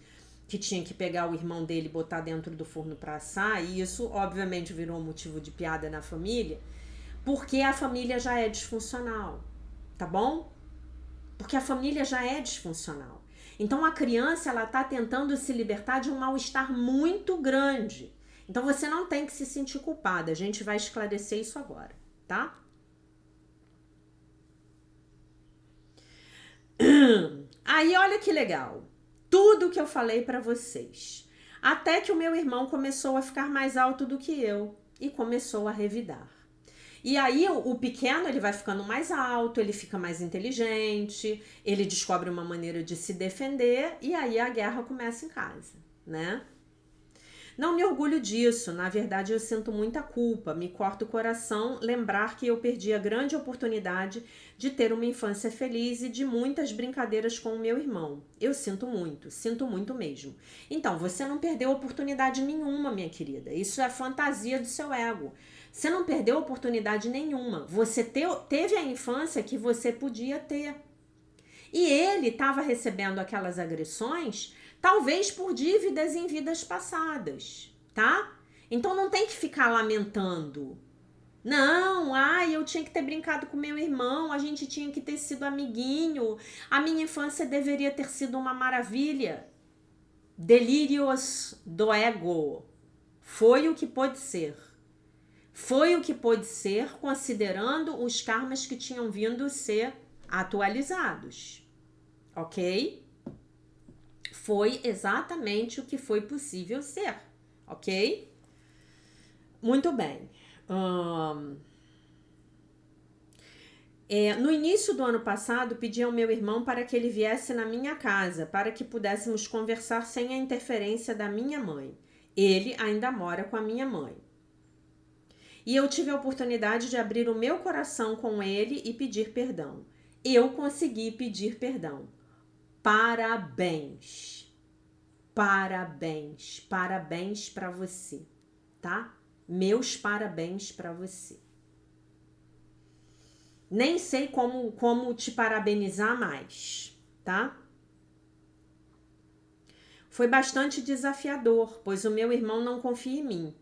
que tinha que pegar o irmão dele e botar dentro do forno para assar, e isso obviamente virou motivo de piada na família, porque a família já é disfuncional, tá bom? Porque a família já é disfuncional. Então a criança, ela tá tentando se libertar de um mal-estar muito grande. Então você não tem que se sentir culpada. A gente vai esclarecer isso agora, tá? Aí olha que legal. Tudo que eu falei para vocês. Até que o meu irmão começou a ficar mais alto do que eu e começou a revidar. E aí o pequeno, ele vai ficando mais alto, ele fica mais inteligente, ele descobre uma maneira de se defender e aí a guerra começa em casa, né? Não me orgulho disso, na verdade eu sinto muita culpa, me corta o coração lembrar que eu perdi a grande oportunidade de ter uma infância feliz e de muitas brincadeiras com o meu irmão. Eu sinto muito mesmo. Então, você não perdeu oportunidade nenhuma, minha querida, isso é fantasia do seu ego. Você não perdeu oportunidade nenhuma, você teve a infância que você podia ter. E ele estava recebendo aquelas agressões, talvez por dívidas em vidas passadas, tá? Então não tem que ficar lamentando. Não, ai, eu tinha que ter brincado com meu irmão, a gente tinha que ter sido amiguinho, a minha infância deveria ter sido uma maravilha. Delírios do ego. Foi o que pôde ser. Foi o que pôde ser, considerando os karmas que tinham vindo ser atualizados. Ok? Foi exatamente o que foi possível ser. Ok? Muito bem. No início do ano passado, pedi ao meu irmão para que ele viesse na minha casa, para que pudéssemos conversar sem a interferência da minha mãe. Ele ainda mora com a minha mãe. E eu tive a oportunidade de abrir o meu coração com ele e pedir perdão. Eu consegui pedir perdão. Parabéns. Parabéns. Parabéns para você, tá? Meus parabéns para você. Nem sei como te parabenizar mais, tá? Foi bastante desafiador, pois o meu irmão não confia em mim.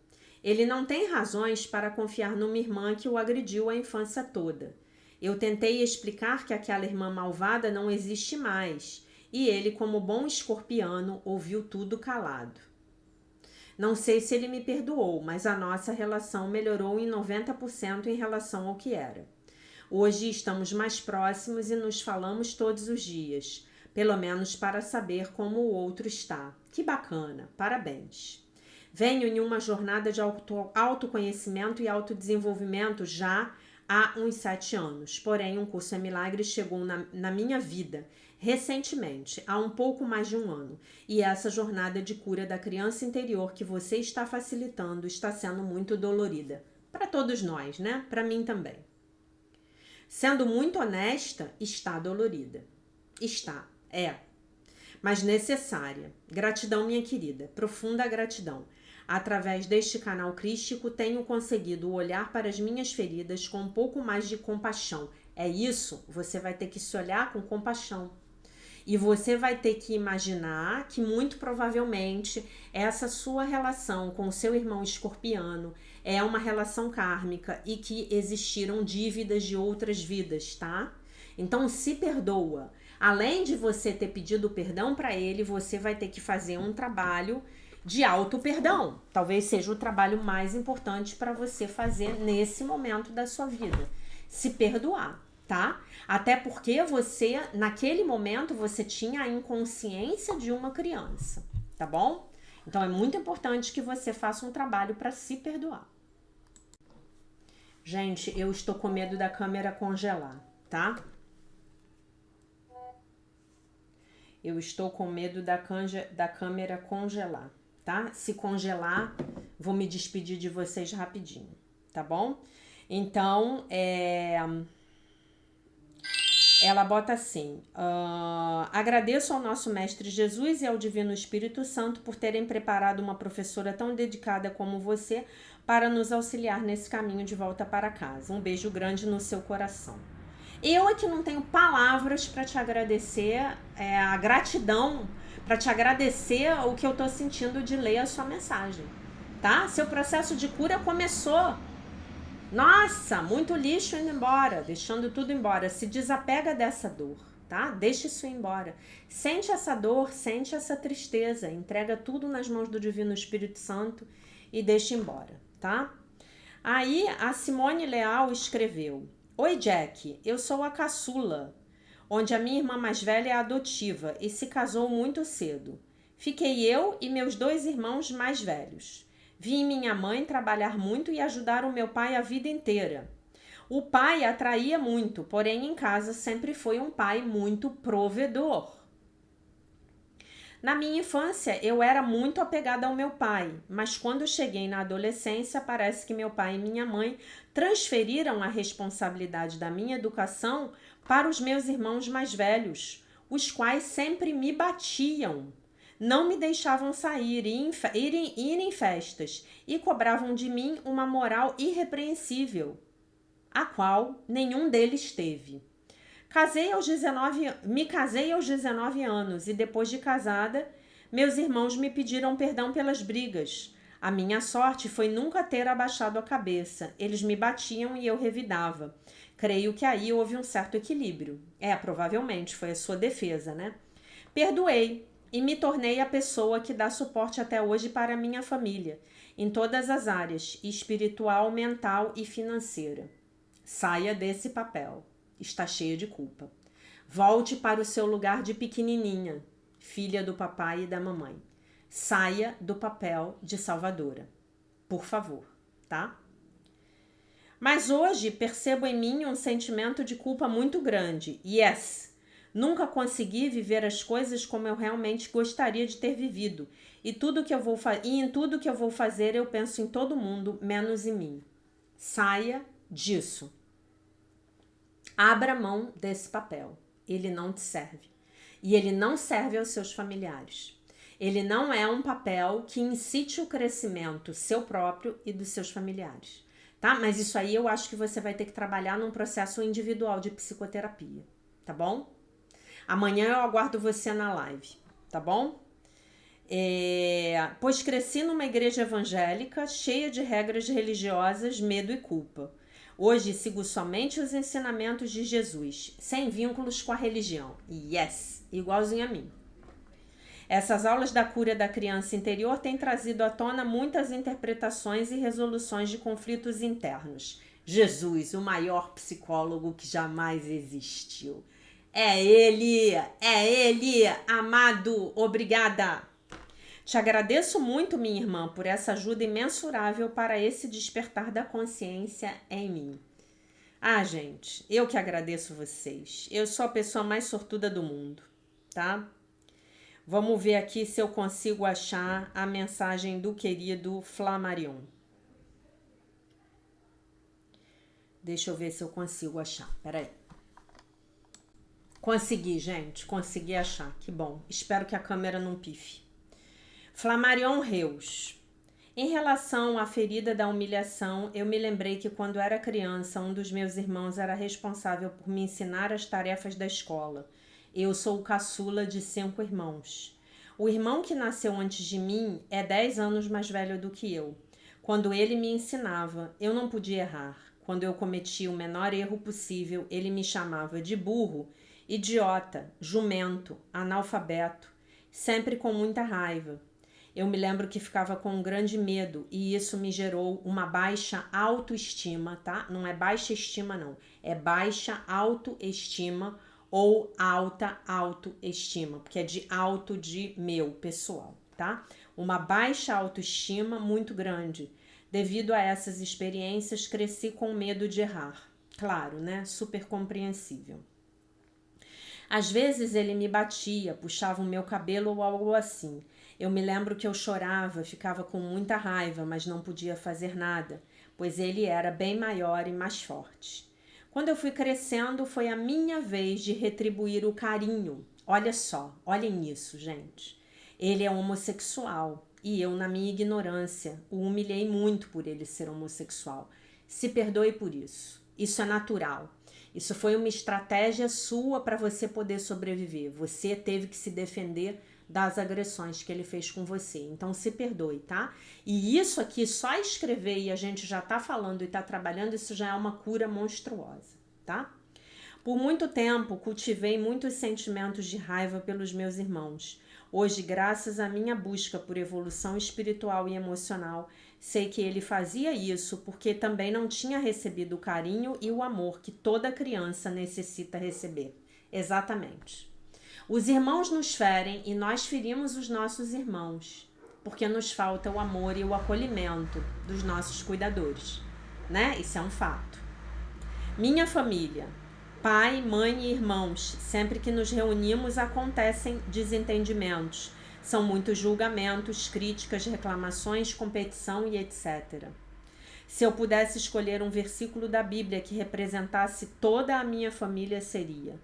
Ele não tem razões para confiar numa irmã que o agrediu a infância toda. Eu tentei explicar que aquela irmã malvada não existe mais, e ele, como bom escorpiano, ouviu tudo calado. Não sei se ele me perdoou, mas a nossa relação melhorou em 90% em relação ao que era. Hoje estamos mais próximos e nos falamos todos os dias, pelo menos para saber como o outro está. Que bacana, parabéns. Venho em uma jornada de autoconhecimento e autodesenvolvimento já há uns 7 anos, porém um curso em milagres chegou na minha vida recentemente, há um pouco mais de um ano, e essa jornada de cura da criança interior que você está facilitando está sendo muito dolorida. Para todos nós, né? Para mim também. Sendo muito honesta, está dolorida. Está, mas necessária. Gratidão, minha querida, profunda gratidão. Através deste canal crístico, tenho conseguido olhar para as minhas feridas com um pouco mais de compaixão. É isso, você vai ter que se olhar com compaixão. E você vai ter que imaginar que muito provavelmente essa sua relação com o seu irmão escorpiano é uma relação kármica e que existiram dívidas de outras vidas, tá? Então se perdoa. Além de você ter pedido perdão para ele, você vai ter que fazer um trabalho de auto-perdão. Talvez seja o trabalho mais importante para você fazer nesse momento da sua vida. Se perdoar, tá? Até porque você, naquele momento, você tinha a inconsciência de uma criança, tá bom? Então é muito importante que você faça um trabalho para se perdoar. Gente, eu estou com medo da câmera congelar, tá? Eu estou com medo da câmera congelar, tá? Se congelar, vou me despedir de vocês rapidinho, tá bom? Então, ela bota assim: agradeço ao nosso Mestre Jesus e ao Divino Espírito Santo por terem preparado uma professora tão dedicada como você para nos auxiliar nesse caminho de volta para casa. Um beijo grande no seu coração. Eu aqui não tenho palavras para te agradecer, a gratidão, para te agradecer o que eu tô sentindo de ler a sua mensagem, tá? Seu processo de cura começou. Nossa, muito lixo indo embora, deixando tudo embora. Se desapega dessa dor, tá? Deixa isso ir embora. Sente essa dor, sente essa tristeza, entrega tudo nas mãos do Divino Espírito Santo e deixa embora, tá? Aí a Simone Leal escreveu: Oi Jack, eu sou a caçula, onde a minha irmã mais velha é adotiva e se casou muito cedo. Fiquei eu e meus 2 irmãos mais velhos. Vi minha mãe trabalhar muito e ajudar o meu pai a vida inteira. O pai atraía muito, porém em casa sempre foi um pai muito provedor. Na minha infância, eu era muito apegada ao meu pai, mas quando cheguei na adolescência, parece que meu pai e minha mãe transferiram a responsabilidade da minha educação para os meus irmãos mais velhos, os quais sempre me batiam, não me deixavam sair e ir em festas e cobravam de mim uma moral irrepreensível, a qual nenhum deles teve. Me casei aos 19 anos e depois de casada, meus irmãos me pediram perdão pelas brigas. A minha sorte foi nunca ter abaixado a cabeça. Eles me batiam e eu revidava. Creio que aí houve um certo equilíbrio. Provavelmente foi a sua defesa, né? Perdoei e me tornei a pessoa que dá suporte até hoje para a minha família, em todas as áreas, espiritual, mental e financeira. Saia desse papel. Está cheia de culpa. Volte para o seu lugar de pequenininha, filha do papai e da mamãe. Saia do papel de salvadora. Por favor, tá? Mas hoje percebo em mim um sentimento de culpa muito grande. Yes! Nunca consegui viver as coisas como eu realmente gostaria de ter vivido. E em tudo que eu vou fazer, eu penso em todo mundo, menos em mim. Saia disso. Abra mão desse papel. Ele não te serve. E ele não serve aos seus familiares. Ele não é um papel que incite o crescimento seu próprio e dos seus familiares, tá? Mas isso aí eu acho que você vai ter que trabalhar num processo individual de psicoterapia, tá bom? Amanhã eu aguardo você na live, tá bom? Pois cresci numa igreja evangélica cheia de regras religiosas, medo e culpa. Hoje sigo somente os ensinamentos de Jesus, sem vínculos com a religião. Yes, igualzinho a mim. Essas aulas da cura da criança interior têm trazido à tona muitas interpretações e resoluções de conflitos internos. Jesus, o maior psicólogo que jamais existiu. É ele, amado, obrigada. Te agradeço muito, minha irmã, por essa ajuda imensurável para esse despertar da consciência em mim. Ah, gente, eu que agradeço vocês. Eu sou a pessoa mais sortuda do mundo, tá? Vamos ver aqui se eu consigo achar a mensagem do querido Flamarion. Deixa eu ver se eu consigo achar. Peraí. Consegui, gente. Consegui achar. Que bom. Espero que a câmera não pife. Flamarion Reus. Em relação à ferida da humilhação, eu me lembrei que quando era criança, um dos meus irmãos era responsável por me ensinar as tarefas da escola. Eu sou o caçula de 5 irmãos. O irmão que nasceu antes de mim é 10 anos mais velho do que eu. Quando ele me ensinava, eu não podia errar. Quando eu cometia o menor erro possível, ele me chamava de burro, idiota, jumento, analfabeto, sempre com muita raiva. Eu me lembro que ficava com um grande medo e isso me gerou uma baixa autoestima, tá? Não é baixa estima, não. É baixa autoestima ou alta autoestima, porque é de auto de meu, pessoal, tá? Uma baixa autoestima muito grande. Devido a essas experiências, cresci com medo de errar. Claro, né? Super compreensível. Às vezes ele me batia, puxava o meu cabelo ou algo assim. Eu me lembro que eu chorava, ficava com muita raiva, mas não podia fazer nada, pois ele era bem maior e mais forte. Quando eu fui crescendo, foi a minha vez de retribuir o carinho. Olha só, olhem isso, gente. Ele é homossexual e eu, na minha ignorância, o humilhei muito por ele ser homossexual. Se perdoe por isso. Isso é natural. Isso foi uma estratégia sua para você poder sobreviver. Você teve que se defender das agressões que ele fez com você. Então se perdoe, tá? E isso aqui, só escrever e a gente já tá falando e tá trabalhando, isso já é uma cura monstruosa, tá? Por muito tempo, cultivei muitos sentimentos de raiva pelos meus irmãos. Hoje, graças à minha busca por evolução espiritual e emocional, sei que ele fazia isso porque também não tinha recebido o carinho e o amor que toda criança necessita receber. Exatamente. Os irmãos nos ferem e nós ferimos os nossos irmãos, porque nos falta o amor e o acolhimento dos nossos cuidadores, né? Isso é um fato. Minha família, pai, mãe e irmãos, sempre que nos reunimos acontecem desentendimentos. São muitos julgamentos, críticas, reclamações, competição e etc. Se eu pudesse escolher um versículo da Bíblia que representasse toda a minha família, seria: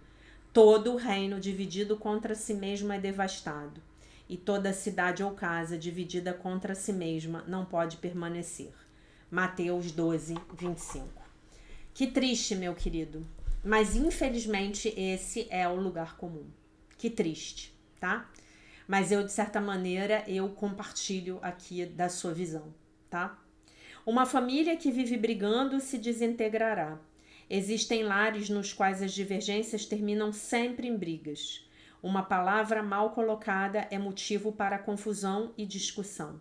todo o reino dividido contra si mesmo é devastado, e toda cidade ou casa dividida contra si mesma não pode permanecer. Mateus 12, 25. Que triste, meu querido. Mas infelizmente esse é o lugar comum. Que triste, tá? Mas eu, de certa maneira, eu compartilho aqui da sua visão, tá? Uma família que vive brigando se desintegrará. Existem lares nos quais as divergências terminam sempre em brigas. Uma palavra mal colocada é motivo para confusão e discussão.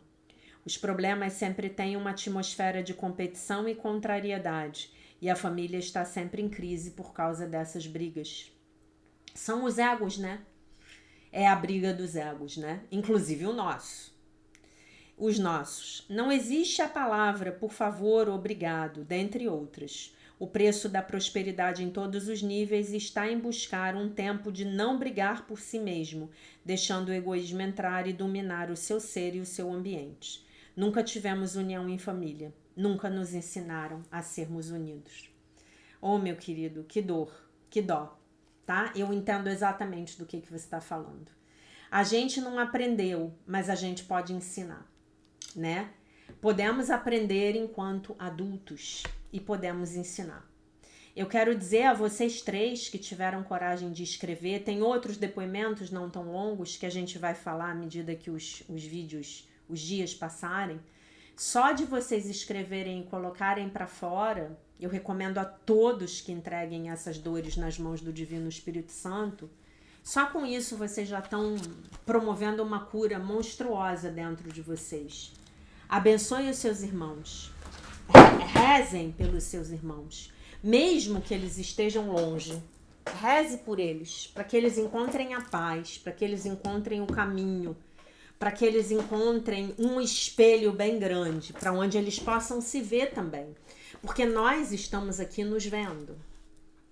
Os problemas sempre têm uma atmosfera de competição e contrariedade, e a família está sempre em crise por causa dessas brigas. São os egos, né? É a briga dos egos, né? Inclusive o nosso. Os nossos. Não existe a palavra por favor, obrigado, dentre outras. O preço da prosperidade em todos os níveis está em buscar um tempo de não brigar por si mesmo, deixando o egoísmo entrar e dominar o seu ser e o seu ambiente. Nunca tivemos união em família. Nunca nos ensinaram a sermos unidos. Oh, meu querido, que dor, que dó, tá? Eu entendo exatamente do que você está falando. A gente não aprendeu, mas a gente pode ensinar, né? Podemos aprender enquanto adultos e podemos ensinar. Eu quero dizer a vocês três que tiveram coragem de escrever, tem outros depoimentos não tão longos que a gente vai falar à medida que os vídeos, os dias passarem. Só de vocês escreverem e colocarem para fora, eu recomendo a todos que entreguem essas dores nas mãos do Divino Espírito Santo. Só com isso vocês já estão promovendo uma cura monstruosa dentro de vocês. Abençoem os seus irmãos. Rezem pelos seus irmãos. Mesmo que eles estejam longe, reze por eles, para que eles encontrem a paz, para que eles encontrem o caminho, para que eles encontrem um espelho bem grande, para onde eles possam se ver também. Porque nós estamos aqui nos vendo,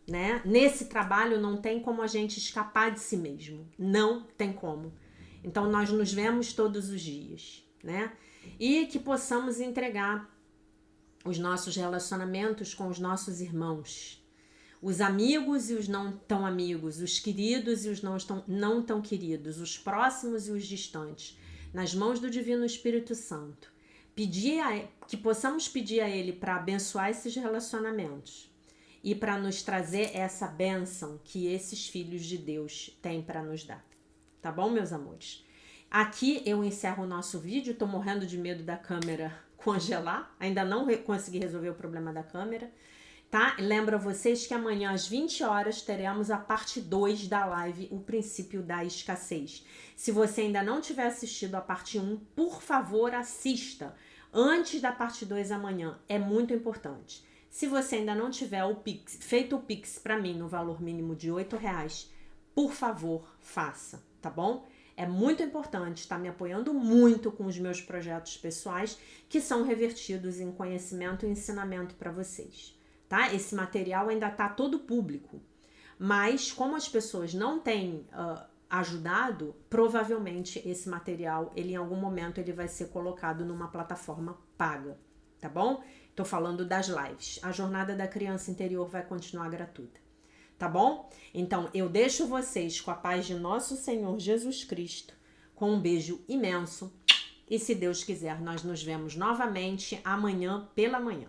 né? Nesse trabalho não tem como a gente escapar de si mesmo, não tem como. Então nós nos vemos todos os dias, né? E que possamos entregar os nossos relacionamentos com os nossos irmãos, os amigos e os não tão amigos, os queridos e os não tão queridos, os próximos e os distantes, nas mãos do Divino Espírito Santo. Que possamos pedir a Ele para abençoar esses relacionamentos e para nos trazer essa bênção que esses filhos de Deus têm para nos dar. Tá bom, meus amores? Aqui eu encerro o nosso vídeo, tô morrendo de medo da câmera congelar, ainda não consegui resolver o problema da câmera, tá? Lembro a vocês que amanhã às 20 horas teremos a parte 2 da live, o princípio da escassez. Se você ainda não tiver assistido a parte 1, por favor assista antes da parte 2 amanhã, é muito importante. Se você ainda não tiver feito o Pix para mim no valor mínimo de R$8, por favor, faça, tá bom? É muito importante, está me apoiando muito com os meus projetos pessoais, que são revertidos em conhecimento e ensinamento para vocês, tá? Esse material ainda está todo público, mas como as pessoas não têm ajudado, provavelmente esse material, em algum momento, ele vai ser colocado numa plataforma paga, tá bom? Tô falando das lives. A Jornada da Criança Interior vai continuar gratuita. Tá bom? Então, eu deixo vocês com a paz de nosso Senhor Jesus Cristo, com um beijo imenso. E se Deus quiser, nós nos vemos novamente amanhã pela manhã.